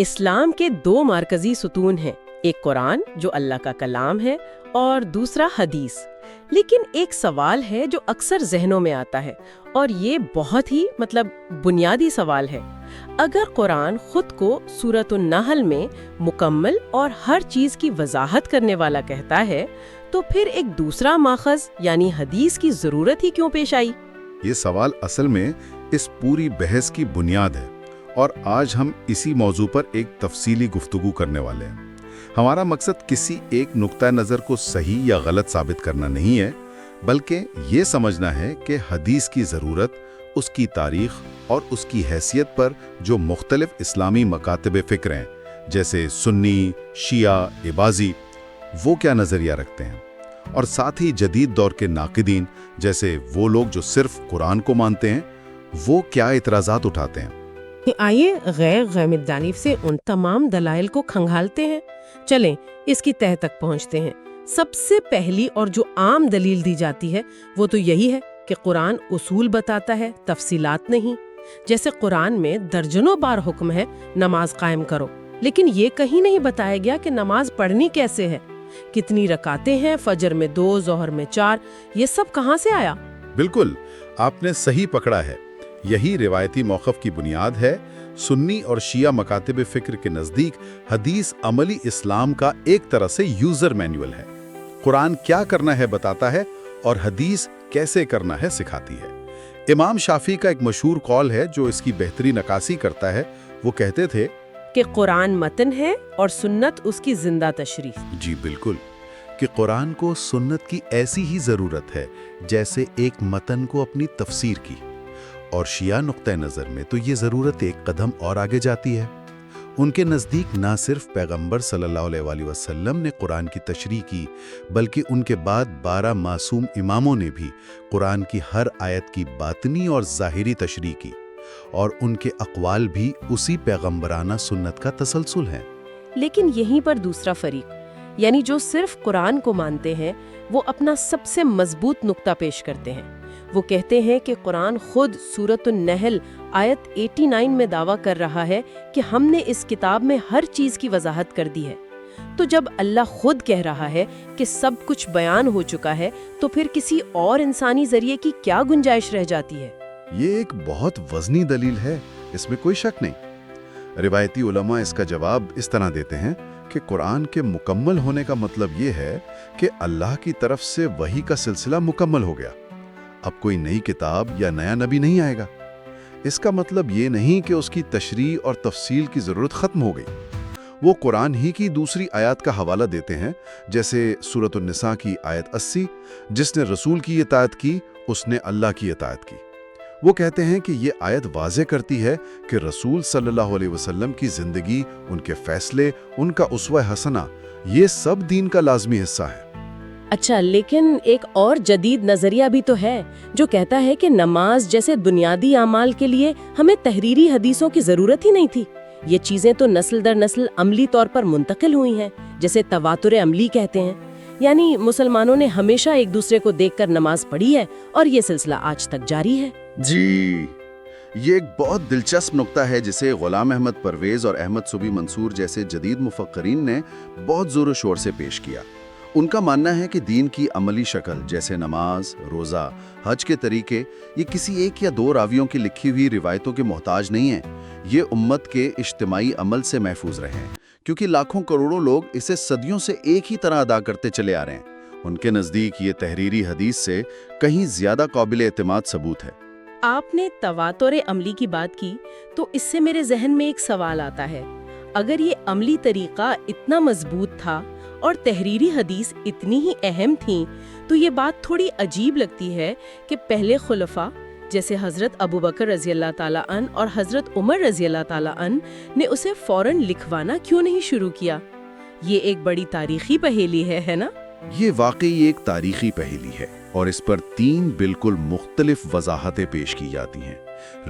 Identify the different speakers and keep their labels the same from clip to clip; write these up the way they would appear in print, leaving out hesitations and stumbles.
Speaker 1: اسلام کے دو مرکزی ستون ہیں، ایک قرآن جو اللہ کا کلام ہے اور دوسرا حدیث۔ لیکن ایک سوال ہے جو اکثر ذہنوں میں آتا ہے، اور یہ بہت ہی بنیادی سوال ہے۔ اگر قرآن خود کو سورۃ النحل میں مکمل اور ہر چیز کی وضاحت کرنے والا کہتا ہے، تو پھر ایک دوسرا ماخذ یعنی حدیث کی ضرورت ہی کیوں پیش آئی؟
Speaker 2: یہ سوال اصل میں اس پوری بحث کی بنیاد ہے، اور آج ہم اسی موضوع پر ایک تفصیلی گفتگو کرنے والے ہیں۔ ہمارا مقصد کسی ایک نقطہ نظر کو صحیح یا غلط ثابت کرنا نہیں ہے، بلکہ یہ سمجھنا ہے کہ حدیث کی ضرورت، اس کی تاریخ اور اس کی حیثیت پر جو مختلف اسلامی مکاتب فکر ہیں، جیسے سنی، شیعہ، عباضی، وہ کیا نظریہ رکھتے ہیں، اور ساتھ ہی جدید دور کے ناقدین جیسے وہ لوگ جو صرف قرآن کو مانتے ہیں، وہ کیا اعتراضات اٹھاتے ہیں۔
Speaker 1: آئیے غیر غامض جانب سے ان تمام دلائل کو کھنگالتے ہیں۔ چلیں اس کی تہہ تک پہنچتے ہیں۔ سب سے پہلی اور جو عام دلیل دی جاتی ہے وہ تو یہی ہے کہ قرآن اصول بتاتا ہے، تفصیلات نہیں۔ جیسے قرآن میں درجنوں بار حکم ہے نماز قائم کرو، لیکن یہ کہیں نہیں بتایا گیا کہ نماز پڑھنی کیسے ہے، کتنی رکعتیں ہیں، فجر میں 2، ظہر میں 4، یہ سب کہاں سے آیا؟
Speaker 2: بالکل، آپ نے صحیح پکڑا ہے۔ یہی روایتی موقف کی بنیاد ہے۔ سنی اور شیعہ مکاتب فکر کے نزدیک حدیث عملی اسلام کا ایک طرح سے یوزر مینول ہے۔ قرآن کیا کرنا ہے بتاتا ہے، اور حدیث کیسے کرنا ہے سکھاتی ہے۔ امام شافعی کا ایک مشہور قول ہے جو اس کی بہترین عکاسی کرتا ہے۔ وہ کہتے تھے
Speaker 1: کہ قرآن متن ہے اور سنت اس کی زندہ تشریح۔
Speaker 2: جی بالکل، کہ قرآن کو سنت کی ایسی ہی ضرورت ہے جیسے ایک متن کو اپنی تفسیر کی۔ اور شیعہ نقطہ نظر میں تو یہ ضرورت ایک قدم اور آگے جاتی ہے۔ ان کے نزدیک نہ صرف پیغمبر صلی اللہ علیہ وآلہ وسلم نے قرآن کی تشریح کی، بلکہ ان کے بعد 12 معصوم اماموں نے بھی قرآن کی ہر آیت کی باطنی اور ظاہری تشریح کی، اور ان کے اقوال بھی اسی پیغمبرانہ سنت کا تسلسل ہیں۔
Speaker 1: لیکن یہیں پر دوسرا فریق، یعنی جو صرف قرآن کو مانتے ہیں، وہ اپنا سب سے مضبوط نقطہ پیش کرتے ہیں۔ وہ کہتے ہیں کہ قرآن خود سورۃ النحل آیت 89 میں دعویٰ کر رہا ہے کہ ہم نے اس کتاب میں ہر چیز کی وضاحت کر دی ہے۔ تو جب اللہ خود کہہ رہا ہے کہ سب کچھ بیان ہو چکا ہے، تو پھر کسی اور انسانی ذریعے کی کیا گنجائش رہ جاتی ہے؟
Speaker 2: یہ ایک بہت وزنی دلیل ہے، اس میں کوئی شک نہیں۔ روایتی علماء اس کا جواب اس طرح دیتے ہیں کہ قرآن کے مکمل ہونے کا مطلب یہ ہے کہ اللہ کی طرف سے وحی کا سلسلہ مکمل ہو گیا۔ اب کوئی نئی کتاب یا نیا نبی نہیں آئے گا۔ اس کا مطلب یہ نہیں کہ اس کی تشریح اور تفصیل کی ضرورت ختم ہو گئی۔ وہ قرآن ہی کی دوسری آیات کا حوالہ دیتے ہیں، جیسے سورۃ النساء کی آیت 80، جس نے رسول کی اطاعت کی، اس نے اللہ کی اطاعت کی۔ وہ کہتے ہیں کہ یہ آیت واضح کرتی ہے کہ رسول صلی اللہ علیہ وسلم کی زندگی، ان کے فیصلے، ان کا اسوہ حسنہ، یہ سب دین کا لازمی حصہ ہے۔
Speaker 1: اچھا، لیکن ایک اور جدید نظریہ بھی تو ہے جو کہتا ہے کہ نماز جیسے بنیادی اعمال کے لیے ہمیں تحریری حدیثوں کی ضرورت ہی نہیں تھی۔ یہ چیزیں تو نسل در نسل عملی طور پر منتقل ہوئی ہیں، جسے تواتر عملی کہتے ہیں۔ یعنی مسلمانوں نے ہمیشہ ایک دوسرے کو دیکھ کر نماز پڑھی ہے، اور یہ سلسلہ آج تک جاری ہے۔
Speaker 2: جی، یہ ایک بہت دلچسپ نقطہ ہے جسے غلام احمد پرویز اور احمد صبی منصور جیسے جدید مفکرین نے بہت زور و شور سے پیش کیا۔ ان کا ماننا ہے کہ دین کی عملی شکل جیسے نماز، روزہ، حج کے طریقے، یہ کسی ایک یا دو راویوں کی لکھی ہوئی روایتوں کے محتاج نہیں ہیں۔ یہ امت کے اجتماعی عمل سے محفوظ رہے ہیں، کیونکہ لاکھوں کروڑوں لوگ اسے صدیوں سے ایک ہی طرح ادا کرتے چلے آ رہے ہیں۔ ان کے نزدیک یہ تحریری حدیث سے کہیں زیادہ قابل اعتماد ثبوت ہے۔
Speaker 1: آپ نے تواتر عملی کی بات کی تو اس سے میرے ذہن میں ایک سوال آتا ہے۔ اگر یہ عملی طریقہ اتنا مضبوط تھا اور تحریری حدیث اتنی ہی اہم تھیں، تو یہ بات تھوڑی عجیب لگتی ہے کہ پہلے خلفاء جیسے حضرت ابوبکر رضی اللہ تعالیٰ عنہ اور حضرت عمر رضی اللہ تعالیٰ عنہ نے اسے فوراً لکھوانا کیوں نہیں شروع کیا؟ یہ ایک بڑی تاریخی پہیلی ہے نا؟
Speaker 2: یہ واقعی ایک تاریخی پہیلی ہے، اور اس پر 3 بالکل مختلف وضاحتیں پیش کی جاتی ہیں۔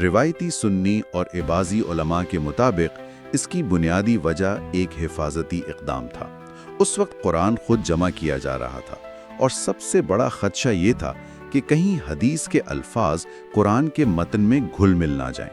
Speaker 2: روایتی سنی اور عباضی علماء کے مطابق اس کی بنیادی وجہ ایک حفاظتی اقدام تھا۔ اس وقت قرآن خود جمع کیا جا رہا تھا، اور سب سے بڑا خدشہ یہ تھا کہ کہیں حدیث کے الفاظ قرآن کے متن میں گھل مل نہ جائیں۔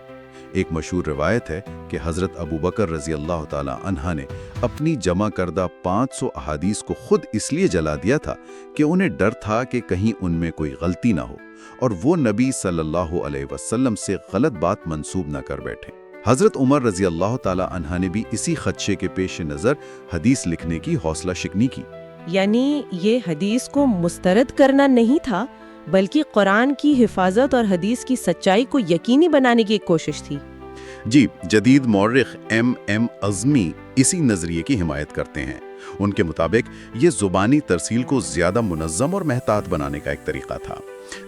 Speaker 2: ایک مشہور روایت ہے کہ حضرت ابو بکر رضی اللہ تعالی عنہ نے اپنی جمع کردہ 500 احادیث کو خود اس لیے جلا دیا تھا کہ انہیں ڈر تھا کہ کہیں ان میں کوئی غلطی نہ ہو اور وہ نبی صلی اللہ علیہ وسلم سے غلط بات منسوب نہ کر بیٹھیں۔ حضرت عمر رضی اللہ تعالی عنہ نے بھی اسی خدشے کے پیش نظر حدیث لکھنے کی حوصلہ شکنی کی۔
Speaker 3: یعنی یہ حدیث کو مسترد کرنا نہیں تھا، بلکہ قرآن کی حفاظت اور حدیث کی سچائی کو یقینی بنانے کی ایک کوشش تھی۔
Speaker 2: جی، جدید مورخ ایم اعظمی اسی نظریے کی حمایت کرتے ہیں۔ ان کے مطابق یہ زبانی ترسیل کو زیادہ منظم اور محتاط بنانے کا ایک طریقہ تھا،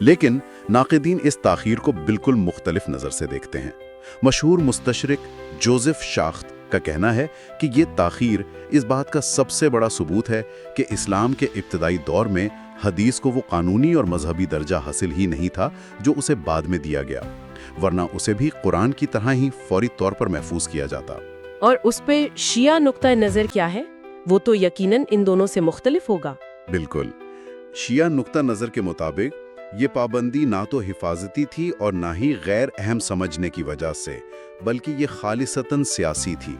Speaker 2: لیکن ناقدین اس تاخیر کو بالکل مختلف نظر سے دیکھتے ہیں۔ مشہور مستشرق جوزف شاخت کا کہنا ہے کہ یہ تاخیر اس بات کا سب سے بڑا ثبوت ہے کہ اسلام کے ابتدائی دور میں حدیث کو وہ قانونی اور مذہبی درجہ حاصل ہی نہیں تھا جو اسے بعد میں دیا گیا، ورنہ اسے بھی قرآن کی طرح ہی فوری طور پر محفوظ کیا جاتا۔
Speaker 3: اور اس پہ شیعہ نقطہ نظر کیا ہے؟ وہ تو یقیناً ان دونوں سے مختلف ہوگا۔
Speaker 2: بالکل، شیعہ نقطہ نظر کے مطابق یہ پابندی نہ تو حفاظتی تھی اور نہ ہی غیر اہم سمجھنے کی وجہ سے، بلکہ یہ خالصتاً سیاسی تھی۔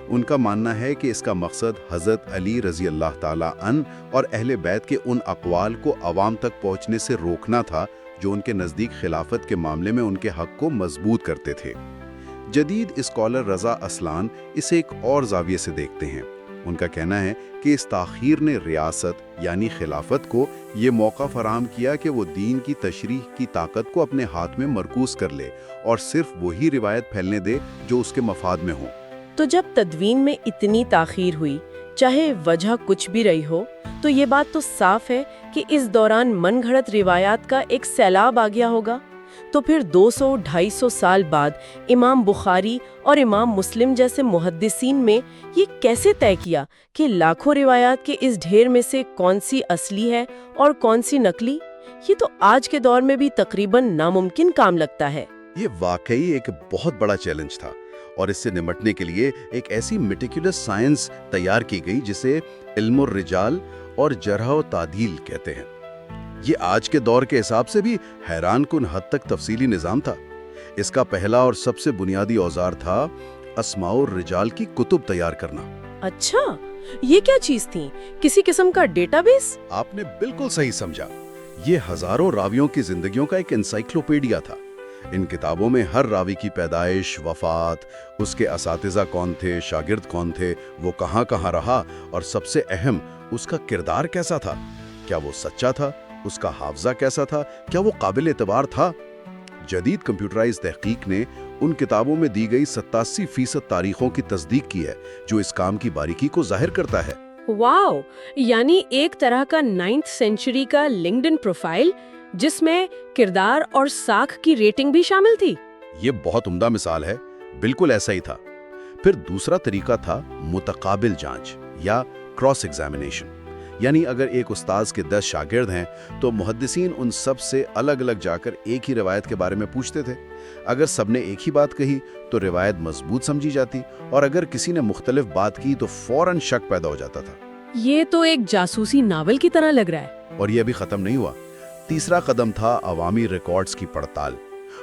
Speaker 2: ان کا ماننا ہے کہ اس کا مقصد حضرت علی رضی اللہ تعالیٰ عنہ اور اہل بیت کے ان اقوال کو عوام تک پہنچنے سے روکنا تھا جو ان کے نزدیک خلافت کے معاملے میں ان کے حق کو مضبوط کرتے تھے۔ جدید اسکالر رضا اصلان اسے ایک اور زاویے سے دیکھتے ہیں۔ ان کا کہنا ہے کہ اس تاخیر نے ریاست یعنی خلافت کو یہ موقع فراہم کیا کہ وہ دین کی تشریح کی طاقت کو اپنے ہاتھ میں مرکوز کر لے اور صرف وہی روایت پھیلنے دے جو اس کے مفاد میں ہوں۔
Speaker 3: تو جب تدوین میں اتنی تاخیر ہوئی، چاہے وجہ کچھ بھی رہی ہو، تو یہ بات تو صاف ہے کہ اس دوران من گھڑت روایات کا ایک سیلاب آ گیا ہوگا۔ تو پھر 200-250 سال بعد امام بخاری اور امام مسلم جیسے محدثین میں یہ کیسے طے کیا کہ لاکھوں روایات کے اس ڈھیر میں سے کون سی اصلی ہے اور کون سی نقلی؟ یہ تو آج کے دور میں بھی تقریباً ناممکن کام لگتا ہے۔
Speaker 2: یہ واقعی ایک بہت بڑا چیلنج تھا، اور اس سے نمٹنے کے لیے ایک ایسی میٹیکولس سائنس تیار کی گئی جسے علم الرجال اور جرح و تعدیل کہتے ہیں۔ یہ آج کے دور کے حساب سے بھی حیران کن حد تک تفصیلی نظام تھا۔ اس کا پہلا اور سب سے بنیادی اوزار تھا اسماء الرجال کی کتب تیار کرنا۔
Speaker 3: اچھا، یہ کیا چیز تھی؟ کسی قسم کا ڈیٹا بیس؟
Speaker 2: آپ نے بالکل صحیح سمجھا۔ یہ ہزاروں راویوں کی زندگیوں کا ایک انسائکلوپیڈیا تھا۔ ان کتابوں میں ہر راوی کی پیدائش، وفات، اس کے اساتذہ کون تھے، شاگرد کون تھے، وہ کہاں کہاں رہا، اور سب سے اہم اس کا کردار کیسا تھا۔ کیا وہ سچا تھا؟ اس کا حافظہ کیسا تھا؟ کیا وہ قابل اعتبار تھا؟ جدید کمپیوٹرائز تحقیق نے ان کتابوں میں دی گئی 87% تاریخوں کی تصدیق کی ہے، جو اس کام کی باریکی کو ظاہر کرتا ہے۔
Speaker 3: واو، یعنی ایک طرح کا 9th سینچری کا لنکڈن پروفائل جس میں کردار اور ساکھ کی ریٹنگ بھی شامل تھی۔
Speaker 2: یہ بہت عمدہ مثال ہے، بالکل ایسا ہی تھا۔ پھر دوسرا طریقہ تھا متقابل جانچ یا کراس ایگزامینیشن، یعنی اگر ایک استاذ کے 10 شاگرد ہیں تو محدثین ان سب سے الگ الگ جا کر ایک ہی روایت کے بارے میں پوچھتے تھے۔ اگر سب نے ایک ہی بات کہی تو روایت مضبوط سمجھی جاتی، اور اگر کسی نے مختلف بات کی تو فوراً شک پیدا ہو جاتا تھا۔
Speaker 3: یہ تو ایک جاسوسی ناول کی طرح لگ رہا ہے۔
Speaker 2: اور یہ ابھی ختم نہیں ہوا۔ تیسرا قدم تھا عوامی ریکارڈز کی پڑتال۔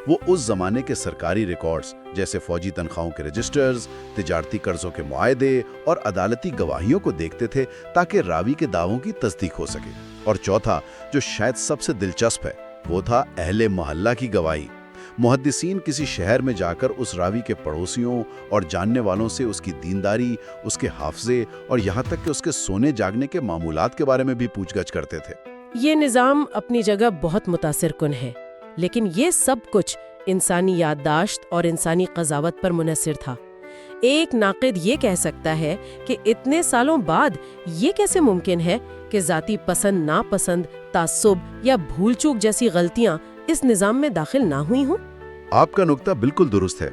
Speaker 2: وہ اس زمانے کے سرکاری ریکارڈز جیسے فوجی تنخواہوں کے رجسٹرز، تجارتی قرضوں کے معاہدے اور عدالتی گواہیوں کو دیکھتے تھے تاکہ راوی کے دعووں کی تصدیق ہو سکے۔ اور چوتھا، جو شاید سب سے دلچسپ ہے، وہ تھا اہل محلہ کی گواہی۔ محدثین کسی شہر میں جا کر اس راوی کے پڑوسیوں اور جاننے والوں سے اس کی دینداری، اس کے حافظے اور یہاں تک کہ اس کے سونے جاگنے کے معمولات کے بارے میں بھی پوچھ گچھ کرتے تھے۔
Speaker 3: یہ نظام اپنی جگہ بہت متاثر کن ہے، لیکن یہ سب کچھ انسانی یادداشت اور انسانی قضاوت پر منحصر تھا۔ ایک ناقد یہ کہہ سکتا ہے کہ اتنے سالوں بعد یہ کیسے ممکن ہے کہ ذاتی پسند ناپسند، تعصب یا بھول چوک جیسی غلطیاں اس نظام میں داخل نہ ہوئی ہوں؟
Speaker 2: آپ کا نقطہ بالکل درست ہے۔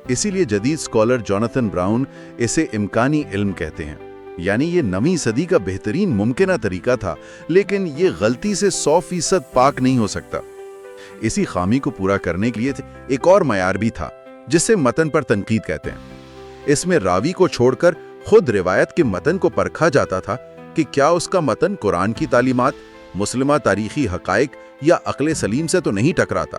Speaker 2: اسی لیے جدید اسکالر جوناتھن براؤن اسے امکانی علم کہتے ہیں، یعنی یہ 9ویں صدی کا بہترین ممکنہ طریقہ تھا، لیکن یہ غلطی سے 100% پاک نہیں ہو سکتا۔ اسی خامی کو پورا کرنے کے لیے ایک اور معیار بھی تھا جسے متن پر تنقید کہتے ہیں۔ اس میں راوی کو چھوڑ کر خود روایت کے متن کو پرکھا جاتا تھا کہ کیا اس کا متن قرآن کی تعلیمات، مسلمہ تاریخی حقائق یا عقل سلیم سے تو نہیں ٹکراتا۔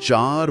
Speaker 2: 4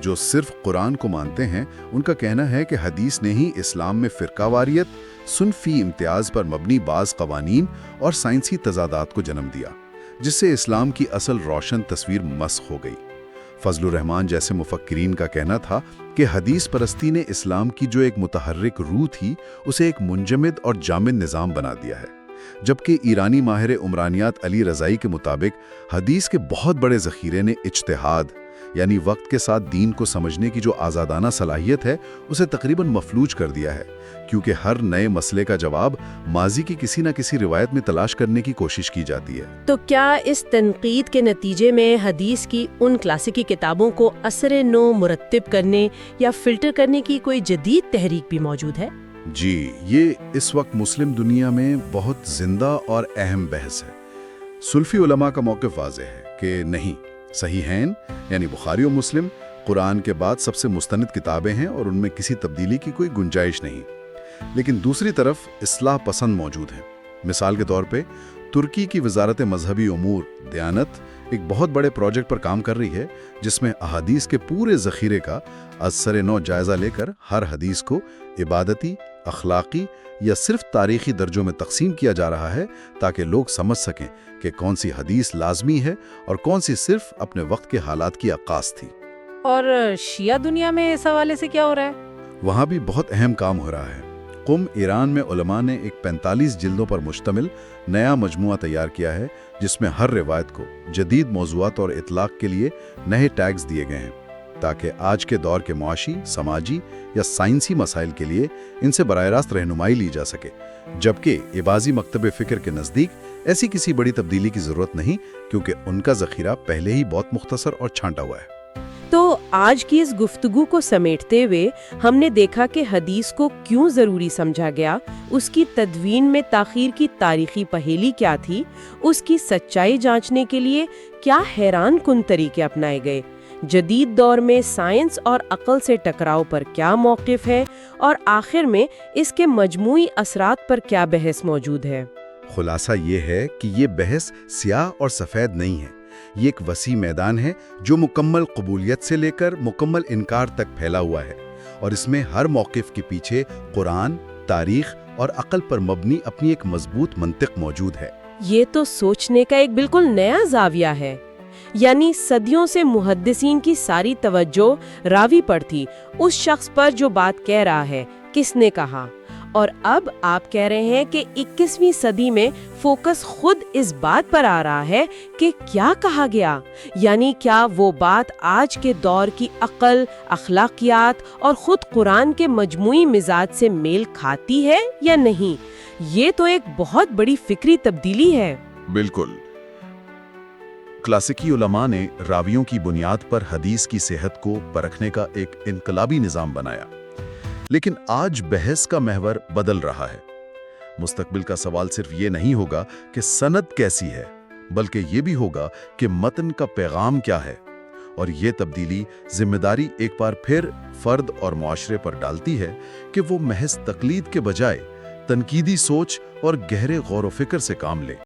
Speaker 2: جو صرف قرآن کو مانتے ہیں ان کا کہنا ہے کہ حدیث نے ہی اسلام میں فرقہ واریت، صنفی امتیاز پر مبنی بعض قوانین اور سائنسی تضادات کو جنم دیا، جس سے اسلام کی اصل روشن تصویر مسخ ہو گئی۔ فضل الرحمان جیسے مفکرین کا کہنا تھا کہ حدیث پرستی نے اسلام کی جو ایک متحرک روح تھی اسے ایک منجمد اور جامد نظام بنا دیا ہے، جبکہ ایرانی ماہر عمرانیات علی رضائی کے مطابق حدیث کے بہت بڑے ذخیرے نے اجتہاد یعنی وقت کے ساتھ دین کو سمجھنے کی جو آزادانہ صلاحیت ہے اسے تقریباً مفلوج کر دیا ہے، کیونکہ ہر نئے مسئلے کا جواب ماضی کی کسی نہ کسی روایت میں تلاش کرنے کی کوشش کی جاتی ہے۔
Speaker 3: تو کیا اس تنقید کے نتیجے میں حدیث کی ان کلاسیکی کتابوں کو اثر نو مرتب کرنے یا فلٹر کرنے کی کوئی جدید تحریک بھی موجود ہے؟
Speaker 2: جی، یہ اس وقت مسلم دنیا میں بہت زندہ اور اہم بحث ہے۔ سلفی علماء کا موقف واضح ہے کہ نہیں، صحیحین یعنی بخاری و مسلم قرآن کے بعد سب سے مستند کتابیں ہیں اور ان میں کسی تبدیلی کی کوئی گنجائش نہیں، لیکن دوسری طرف اصلاح پسند موجود ہیں۔ مثال کے طور پہ ترکی کی وزارت مذہبی امور دیانت ایک بہت بڑے پروجیکٹ پر کام کر رہی ہے، جس میں احادیث کے پورے ذخیرے کا از سر نو جائزہ لے کر ہر حدیث کو عبادتی، اخلاقی یا صرف تاریخی درجوں میں تقسیم کیا جا رہا ہے، تاکہ لوگ سمجھ سکیں کہ کون سی حدیث لازمی ہے اور کون سی صرف اپنے وقت کے حالات کی عکاس تھی۔
Speaker 4: اور شیعہ دنیا میں اس حوالے سے کیا ہو رہا ہے؟
Speaker 2: وہاں بھی بہت اہم کام ہو رہا ہے۔ قم ایران میں علماء نے ایک 45 جلدوں پر مشتمل نیا مجموعہ تیار کیا ہے، جس میں ہر روایت کو جدید موضوعات اور اطلاق کے لیے نئے ٹیگز دیے گئے ہیں، تاکہ آج کے دور کے معاشی، سماجی یا سائنسی مسائل کے لیے ان سے براہ راست رہنمائی لی جا سکے، جبکہ عباضی مکتب فکر کے نزدیک ایسی کسی بڑی تبدیلی کی ضرورت نہیں، کیونکہ ان کا ذخیرہ پہلے ہی بہت مختصر اور چھانٹا ہوا ہے۔
Speaker 3: تو آج کی اس گفتگو کو سمیٹتے ہوئے ہم نے دیکھا کہ حدیث کو کیوں ضروری سمجھا گیا، اس کی تدوین میں تاخیر کی تاریخی پہیلی کیا تھی، اس کی سچائی جانچنے کے لیے کیا حیران کن طریقے اپنائے گئے، جدید دور میں سائنس اور عقل سے ٹکراؤ پر کیا موقف ہے، اور آخر میں اس کے مجموعی اثرات پر کیا بحث موجود ہے۔
Speaker 2: خلاصہ یہ ہے کہ یہ بحث سیاہ اور سفید نہیں ہے، یہ ایک وسیع میدان ہے جو مکمل قبولیت سے لے کر مکمل انکار تک پھیلا ہوا ہے، اور اس میں ہر موقف کے پیچھے قرآن، تاریخ اور عقل پر مبنی اپنی ایک مضبوط منطق موجود ہے۔
Speaker 3: یہ تو سوچنے کا ایک بالکل نیا زاویہ ہے، یعنی صدیوں سے محدثین کی ساری توجہ راوی پر تھی، اس شخص پر جو بات کہہ رہا ہے، کس نے کہا، اور اب آپ کہہ رہے ہیں کہ 21ویں صدی میں فوکس خود اس بات پر آ رہا ہے کہ کیا کہا گیا، یعنی کیا وہ بات آج کے دور کی عقل، اخلاقیات اور خود قرآن کے مجموعی مزاج سے میل کھاتی ہے یا نہیں۔ یہ تو ایک بہت بڑی فکری تبدیلی ہے۔
Speaker 5: بالکل۔ کلاسیکی علماء نے راویوں کی بنیاد پر حدیث کی صحت کو پرکھنے کا ایک انقلابی نظام بنایا، لیکن آج بحث کا محور بدل رہا ہے۔ مستقبل کا سوال صرف یہ نہیں ہوگا کہ سند کیسی ہے، بلکہ یہ بھی ہوگا کہ متن کا پیغام کیا ہے، اور یہ تبدیلی ذمہ داری ایک بار پھر فرد اور معاشرے پر ڈالتی ہے کہ وہ محض تقلید کے بجائے تنقیدی سوچ اور گہرے غور و فکر سے کام لے۔